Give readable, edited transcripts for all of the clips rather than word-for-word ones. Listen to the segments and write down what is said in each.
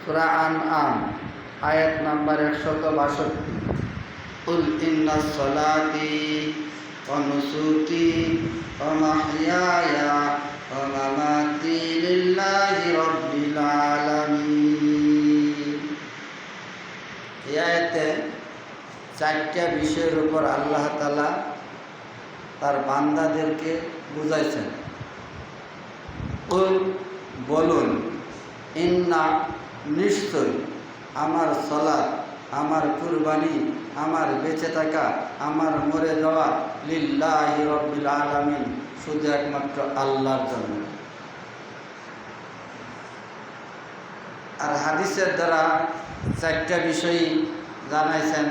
সূরা আনআম আয়াত নাম্বার 162। কুল ইন্নাস সালাতি ওয়া নুসুকি ওয়া মাহইয়ায়া ওয়া মামাতি লিল্লাহি রাব্বিল আলামিন। এই আয়াতে চারটা বিষয়ের উপর আল্লাহ তাআলা তার বান্দাদেরকে বুঝাইছেন। কুল বলুন, ইন্না নিশ্চয়, আমার সালাত, আমার কুরবানি, আমার বেঁচে থাকা, আমার মরে যাওয়া লিল্লাহি রাব্বিল আলামিন, শুধু একমাত্র আল্লাহর জন্য। আর হাদিসের দ্বারা চারটা বিষয় জানাইছেন।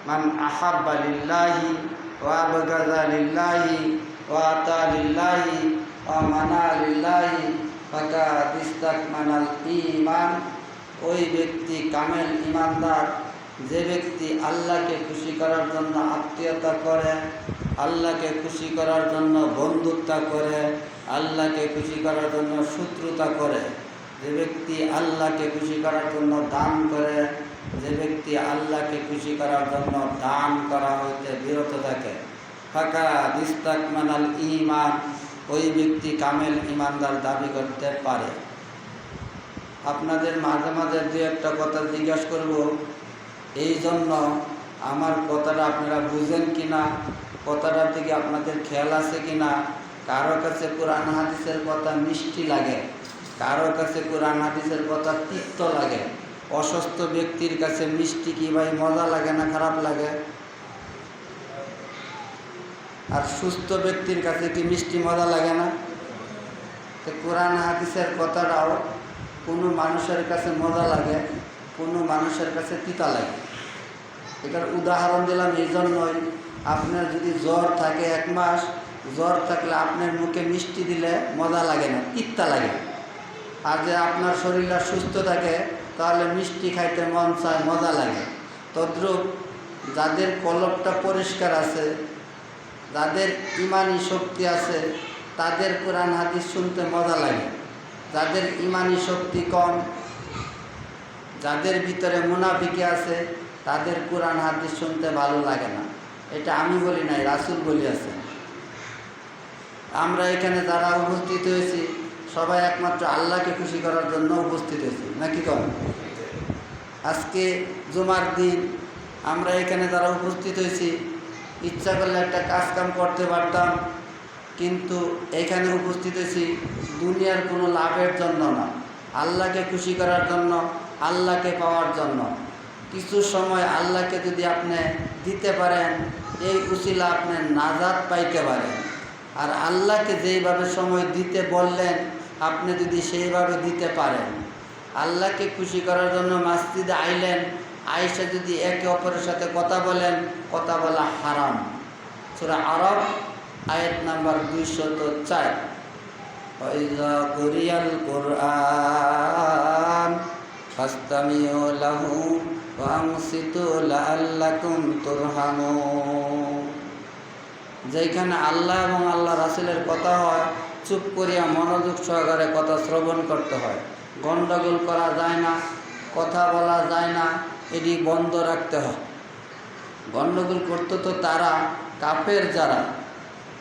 মান আহাব্বা লিল্লাহি ওয়া আবগাযা লিল্লাহি ওয়া আতা লিল্লাহি ওয়া মানা লিল্লাহি ফাকাদ ইসতাকমালাল ঈমান। ওই ব্যক্তি কামেল ঈমানদার, যে ব্যক্তি আল্লাহকে খুশি করার জন্য আত্মীয়তা করে, আল্লাহকে খুশি করার জন্য বন্ধুত্ব করে, আল্লাহকে খুশি করার জন্য শত্রুতা করে, যে ব্যক্তি আল্লাহকে খুশি করার জন্য দান করে, যে ব্যক্তি আল্লাহকে খুশি করার জন্য দান করা হইতে বিরত থাকে, ফাকাদ ইসতাকমালাল ঈমান, ওই ব্যক্তি কামেল ঈমানদার দাবি করতে পারে। আপনাদের মাঝে মাঝে দু একটা কথা জিজ্ঞাসা করব, এই জন্য আমার কথাটা আপনারা বুঝেন কিনা, কথাটার দিকে আপনাদের খেয়াল আছে কিনা। কারো কাছে কোরআন হাদিসের কথা মিষ্টি লাগে, কারো কাছে কোরআন হাদিসের কথা তিক্ত লাগে। অসুস্থ ব্যক্তির কাছে মিষ্টি কি ভাই মজা লাগে না খারাপ লাগে? আর সুস্থ ব্যক্তির কাছে কি মিষ্টি মজা লাগে না? তো কোরআন হাদিসের কথাটাও কোনো মানুষের কাছে মজা লাগে, কোনো মানুষের কাছে তিতা লাগে। এটার উদাহরণ দিলাম এই জন্যই, আপনার যদি জ্বর থাকে 1 মাস, জ্বর থাকলে আপনার মুখে মিষ্টি দিলে মজা লাগে না, তিতা লাগে। আর যে আপনার শরীরটা সুস্থ থাকে তাহলে মিষ্টি খাইতে মন চায়, মজা লাগে। তদ্রূপ যাদের কলবটা পরিষ্কার আছে, যাদের ইমানি শক্তি আছে, তাদের কোরআন হাদিস শুনতে মজা লাগে। যাদের ইমানি শক্তি কম, যাদের ভিতরে মুনাফিকি আছে, তাদের কোরআন হাদিস শুনতে ভালো লাগে না। এটা আমি বলি নাই, রাসূল বলিয়াছেন। আমরা এখানে যারা উপস্থিত হয়েছি সবাই একমাত্র আল্লাহকে খুশি করার জন্য উপস্থিত হয়েছি, নাকি কম? আজকে জুমার দিন আমরা এখানে যারা উপস্থিত হয়েছি, ইচ্ছা করলে একটা কাজ কাম করতে পারতাম, কিন্তু এখানে উপস্থিত হয়েছি দুনিয়ার কোনো লাভের জন্য না, আল্লাহকে খুশি করার জন্য, আল্লাহকে পাওয়ার জন্য। কিছু সময় আল্লাহকে যদি আপনি দিতে পারেন, এই উসিলা আপনি নাজাত পাইতে পারেন। আর আল্লাহকে যেইভাবে সময় দিতে বললেন, আপনি যদি সেইভাবে দিতে পারেন, আল্লাহকে খুশি করার জন্য মসজিদে আইলেন, আয়েশা যদি একে অপরের সাথে কথা বলেন, কথা বলা হারাম। সূরা আরব আয়াত নাম্বার 204। ওয়াইযা কুরিয়াল কুরআন ফাসতামিউ লাহু ওয়া আনসিতু লাআল্লাকুম তুরহামুন। যেখানে আল্লাহ এবং আল্লাহ রাসূলের কথা হয়, চুপ করিয়া মনোযোগ সহকারে কথা শ্রবণ করতে হয়। গন্ডগোল করা যায় না, কথা বলা যায় না, এটি বন্ধ রাখতে হয়। গন্ডগোল করতে তো তারা কাফের যারা।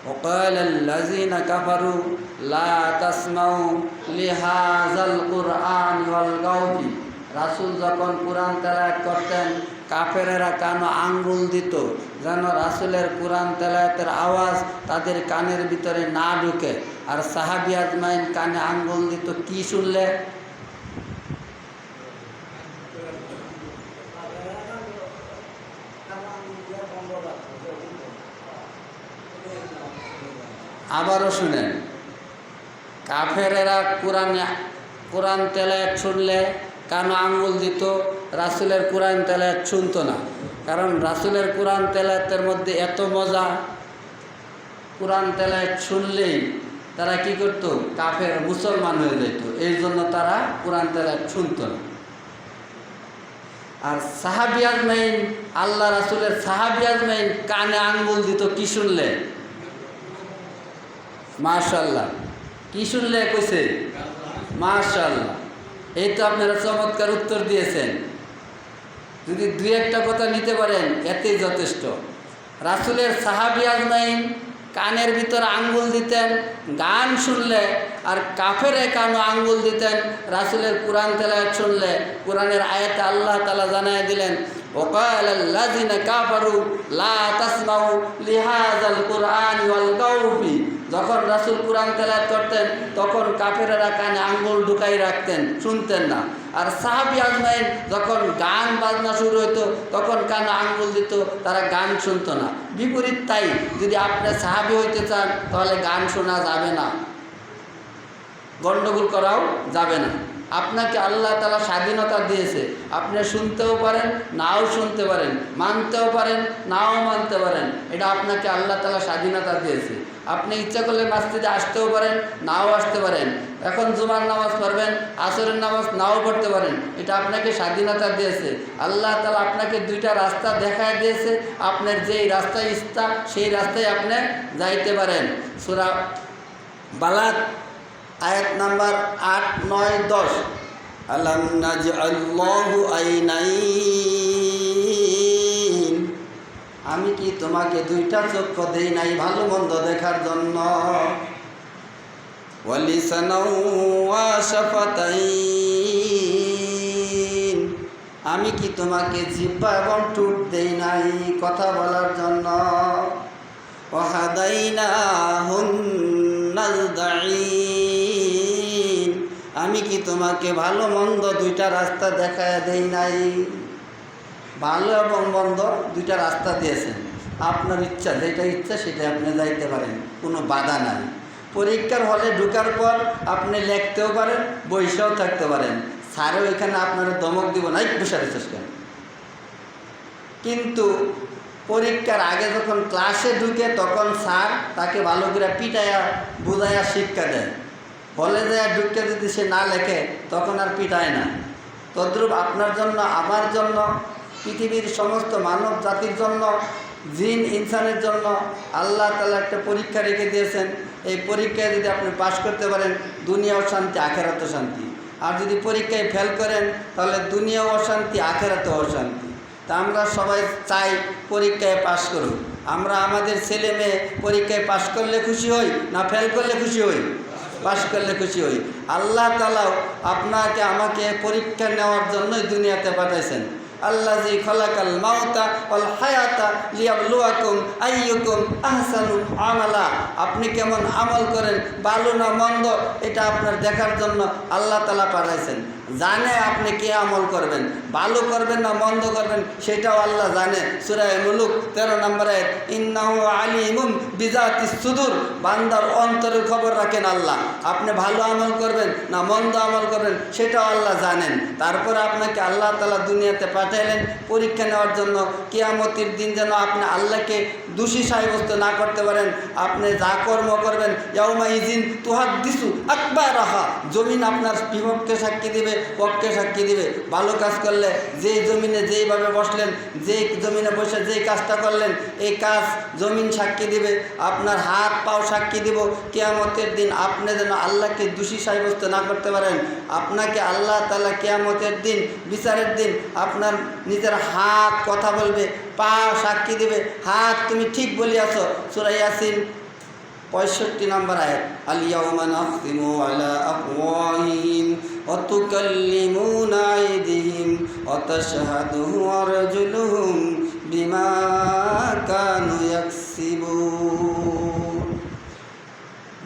ওয়াকালাল্লাযীনা কাফারু লা তাসমাউ লিহাযাল কুরআন ওয়ালগাউ ফি। রাসূল যখন কোরআন তেলাওয়াত করতেন, কাফেরেরা কানে আঙ্গুল দিত যেন রাসূলের কোরআন তেলাওয়াতের আওয়াজ তাদের কানের ভিতরে না ঢুকে। আর সাহাবী আজমাইন কানে আঙ্গুল দিত কি শুনলে? আবারও শুনেন, কাফেরেরা কোরআন তেলাওয়াত শুনলে কানে আঙ্গুল দিত, রাসূলের কোরআন তেলাওয়াত শুনতো না। কারণ রাসূলের কোরআন তেলাওয়াতের মধ্যে এত মজা, কোরআন তেলাওয়াত শুনলেই তারা কি করত? কাফের মুসলমান হয়ে যেত। এই জন্য তারা কোরআন তেলাওয়াত শুনতো না। আর সাহাবী আজমাইন, আল্লাহ রাসূলের সাহাবী আজমাইন কানে আঙ্গুল দিত কি শুনলে? মাশাআল্লাহ, কি শুনলে কইছে? মাশাআল্লাহ। এই তো আপনারা চমৎকার উত্তর দিয়েছেন। যদি দুই একটা কথা নিতে পারেন এতেই যথেষ্ট। রাসূলের সাহাবী আজমাইন কানের ভিতর আঙ্গুল দিতেন গান শুনলে, আর কাফেরে কানও আঙ্গুল দিতেন রাসূলের কোরআন তেলাওয়াত শুনলে। কোরআনের আয়াতে আল্লাহ তাআলা জানায় দিলেন, ওয়াকালাল্লাযিনা কাফারু লা তাসমাউ লিহাযাল কুরআনি ওয়ালগাউ ফি। যখন রাসূল কোরআন তেলাওয়াত করতেন তখন কাফেরেরা কানে আঙ্গুল ঢুকাই রাখতেন, শুনতেন না। আর সাহাবী আজমাইন যখন গান বাজনা শুরু হতো তখন কানে আঙ্গুল দিত, তারা গান শুনতো না। বিপরীত তাই, যদি আপনি সাহাবী হইতে চান তাহলে গান শোনা যাবে না, গণ্ডগোল করাও যাবে না। আপনাকে আল্লাহ তাআলা স্বাধীনতা দিয়েছে, আপনি শুনতেও পারেন নাও শুনতে পারেন, মানতেও পারেন নাও মানতে পারেন। এটা আপনাকে আল্লাহ তাআলা স্বাধীনতা দিয়েছে। আপনি ইচ্ছা করলে মসজিদে আসতেও পারেন নাও আসতে পারেন। এখন জুমার নামাজ পড়বেন, আসরের নামাজ নাও পড়তে পারেন। এটা আপনাকে স্বাধীনতা দিয়েছে। আল্লাহ তাআলা আপনাকে দুইটা রাস্তা দেখায় দিয়েছে, আপনার যেই রাস্তায় ইচ্ছা সেই রাস্তায় আপনি যাইতে পারেন। সূরা বালাদ আয়াত নাম্বার 8, 9, 10। আলাম নাজআল্লাহু আইনাইন, আমি কি তোমাকে দুইটা চক্ষু দেই নাই ভালো মন্দ দেখার জন্য? ওয়া লিসানাও ওয়া শাফাতাইন, আমি কি তোমাকে জিহ্বা এবং ঠোঁট দেই নাই কথা বলার জন্য? ওয়া হাদাইনাহুন নাজদাইন, আমি কি তোমাকে ভালো মন্দ দুইটা রাস্তা দেখায় দেই নাই? ভালো এবং মন্দ দুইটা রাস্তা দিয়েছেন। আপনার ইচ্ছা যেটা ইচ্ছা সেটা আপনি যাইতে পারেন, কোনো বাধা নাই। পরীক্ষার হলে ঢোকার পর আপনি লিখতেও পারেন, বইসাও থাকতে পারেন। স্যারও এখানে আপনারা ধমক দিব না, বসে রেছিস কেন। কিন্তু পরীক্ষার আগে যখন ক্লাসে ঢুকে তখন স্যার তাকে ভালো করে পিটাইয়া বুঝাইয়া শিক্ষা দেয়। হলে যায় ঢুকে যদি সে না লেখে তখন আর পিটায় না। তদ্রূপ আপনার জন্য, আমার জন্য, পৃথিবীর সমস্ত মানব জাতির জন্য, জিন ইনসানের জন্য আল্লাহ তাআলা একটা পরীক্ষা রেখে দিয়েছেন। এই পরীক্ষায় যদি আপনি পাশ করতে পারেন দুনিয়াও শান্তি আখেরাতেও শান্তি। আর যদি পরীক্ষায় ফেল করেন তাহলে দুনিয়াও অশান্তি আখেরাতেও অশান্তি। তা আমরা সবাই চাই পরীক্ষায় পাশ করুক। আমরা আমাদের ছেলে মেয়ে পরীক্ষায় পাশ করলে খুশি হই না ফেল করলে খুশি হই? পাশ করলে খুশি হই। আল্লাহ তাআলাও আপনাকে আমাকে পরীক্ষা নেওয়ার জন্যই দুনিয়াতে পাঠাইছেন। আল্লাযী খালাকাল মাউতা ওয়াল হায়াতা লিয়াবলুয়াকুম আইয়ুকুম আহসানু আমালা। আপনি কেমন আমল করেন, ভালো না মন্দ, এটা আপনার দেখার জন্য আল্লাহ তাআলা পাঠাইছেন। জানে আপনি কি আমল করবেন, ভালো করবেন না মন্দ করবেন সেটাও আল্লাহ জানে। সূরা মুলুক 13 নম্বর আয়াত, ইন্নাহু আলিমুম বিযাতিস সুদূর। বান্দার অন্তরের খবর রাখেন আল্লাহ। আপনি ভালো আমল করবেন না মন্দ আমল করবেন সেটাও আল্লাহ জানেন। তারপরে আপনাকে আল্লাহ তাআলা দুনিয়াতে পাঠাইলেন পরীক্ষা নেওয়ার জন্য। কিয়ামতের দিন যেন আপনি আল্লাহকে দোষী সাব্যস্ত না করতে পারেন। আপনি যা কর্ম করবেন ইয়াউমা ইযিন তুহাদ্দিসু আকবারাহা, জমিন আপনার বিপক্ষে সাক্ষী দিবে, পক্ষে সাক্ষী দিবে। ভালো কাজ করলে যেই জমিনে যেইভাবে বসলেন, যেই জমিনে বসে যেই কাজটা করলেন এই কাজ জমিন সাক্ষী দিবে, আপনার হাত পাও সাক্ষী দিব। কিয়ামতের দিন আপনি যেন আল্লাহকে দোষী সাব্যস্ত না করতে পারেন। আপনাকে আল্লাহ তাআলা কিয়ামতের দিন, বিচারের দিন আপনার নিজের হাত কথা বলবে, পা সাক্ষী দিবে, হাত তুমি ঠিক বলিয়াছ। সূরা ইয়াসিন 65 নম্বর আয়াত, আল ইয়াউমা নাখতিমু আলা আফওয়াহিহিম ওয়া তুকাল্লিমুনা আইদিহিম ওয়া তাশহাদু আরজুলুহুম বিমা কানু ইয়াকসিবুন।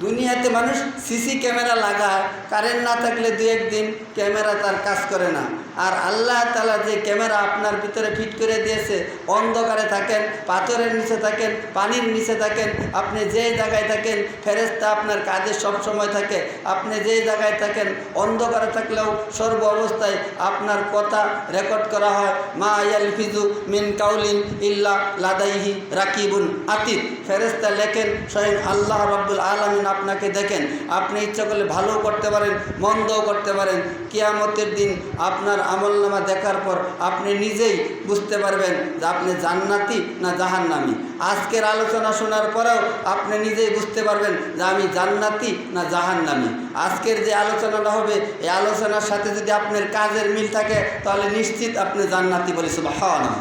দুনিয়াতে মানুষ সিসি ক্যামেরা লাগায়, কারেন্ট না থাকলে 2-1 দিন ক্যামেরা তার কাজ করে না। আর আল্লাহ তাআলা যে ক্যামেরা আপনার ভিতরে ফিট করে দিয়েছে, অন্ধকারে থাকেন, পাথরের নিচে থাকেন, পানির নিচে থাকেন, আপনি যেই জায়গায় থাকেন ফেরেশতা আপনার কাজে সব সময় থাকে। আপনি যেই জায়গায় থাকেন অন্ধকারে থাকলেও সর্ব অবস্থায় আপনার কথা রেকর্ড করা হয়। মা ইয়ালফিজু মিন কাউলিন ইল্লা লাদাইহি রাকিবুন আতীদ। ফেরেশতা লেখেন, স্বয়ং আল্লাহ রাব্বুল আলামিন আপনাকে আপনাকে দেখেন, আপনি ইচ্ছা করলে ভালোও করতে পারেন, মন্দও করতে পারেন। কিয়ামতের দিন আপনার আমলনামা দেখার পর আপনি নিজেই বুঝতে পারবেন যে আপনি জান্নাতি না জাহান্নামী। আজকের আলোচনা শোনার পরেও আপনি নিজেই বুঝতে পারবেন যে আমি জান্নাতি না জাহান্নামী। আজকের যে আলোচনাটা হবে, এই আলোচনার সাথে যদি আপনার কাজের মিল থাকে তাহলে নিশ্চিত আপনি জান্নাতি বলি সুবহানাল্লাহ।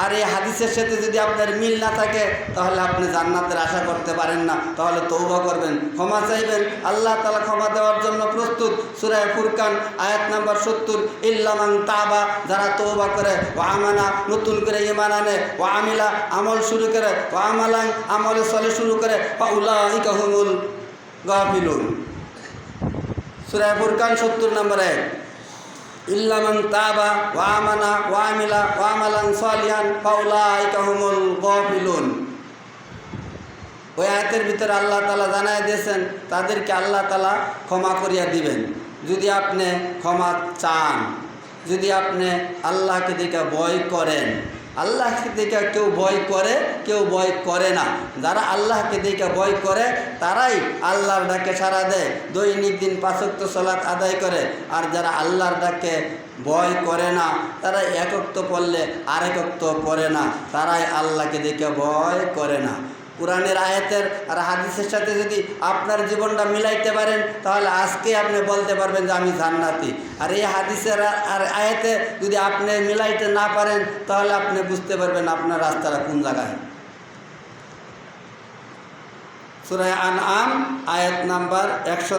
আর এই হাদিসের সাথে যদি আপনার মিল না থাকে তাহলে আপনি জান্নাতের আশা করতে পারেন না। তাহলে তওবা করবেন, ক্ষমা চাইবেন, আল্লাহ তাআলা ক্ষমা দেওয়ার জন্য প্রস্তুত। সূরা ফুরকান আয়াত নাম্বার 70, ইল্লা মান তাবা, যারা তওবা করে, ওয়া আমানা, নতুন করে ঈমান আনে, ওয়া আমিলা, আমল শুরু করে, ওয়া আমালান, আমলে সলে শুরু করে, ফা উলাইকা হুমুল গাফিলুন। সূরা ফুরকান 70 নম্বর আয়াত, ইল্লা মান তাবা ওয়া আমানা ওয়া আমিলা ওয়া আমালান সালিহান ফাউলাইকা হুমুল গাফিলুন। ওই আয়াতের ভিতরে আল্লাহ তাআলা জানায় দিয়েছেন তাদেরকে আল্লাহ তাআলা ক্ষমা করিয়া দিবেন যদি আপনি ক্ষমা চান, যদি আপনি আল্লাহকে দেখে ভয় করেন। আল্লাহকে দেখে কেউ ভয় করে, কেউ ভয় করে না। যারা আল্লাহকে দেখে ভয় করে তারাই আল্লাহর ডাকে সাড়া দেয়, দৈনিক দিন 5 ওয়াক্ত সালাত আদায় করে। আর যারা আল্লাহর ডাকে ভয় করে না, তারা এক ওয়াক্ত পড়লে আরেক ওয়াক্ত পড়ে না, তারাই আল্লাহকে দেখে ভয় করে না। কোরআনের আয়াতের আর হাদিসের সাথে যদি আপনার জীবনটা মিলাইতে পারেন তাহলে আজকে আপনি বলতে পারবেন যে আমি জান্নাতি। আর এই হাদিসের আর আয়াতে যদি আপনি মিলাইতে না পারেন তাহলে আপনি বুঝতে পারবেন আপনার রাস্তাটা কোন জায়গায়। সূরা আনআম আয়াত নাম্বার 100।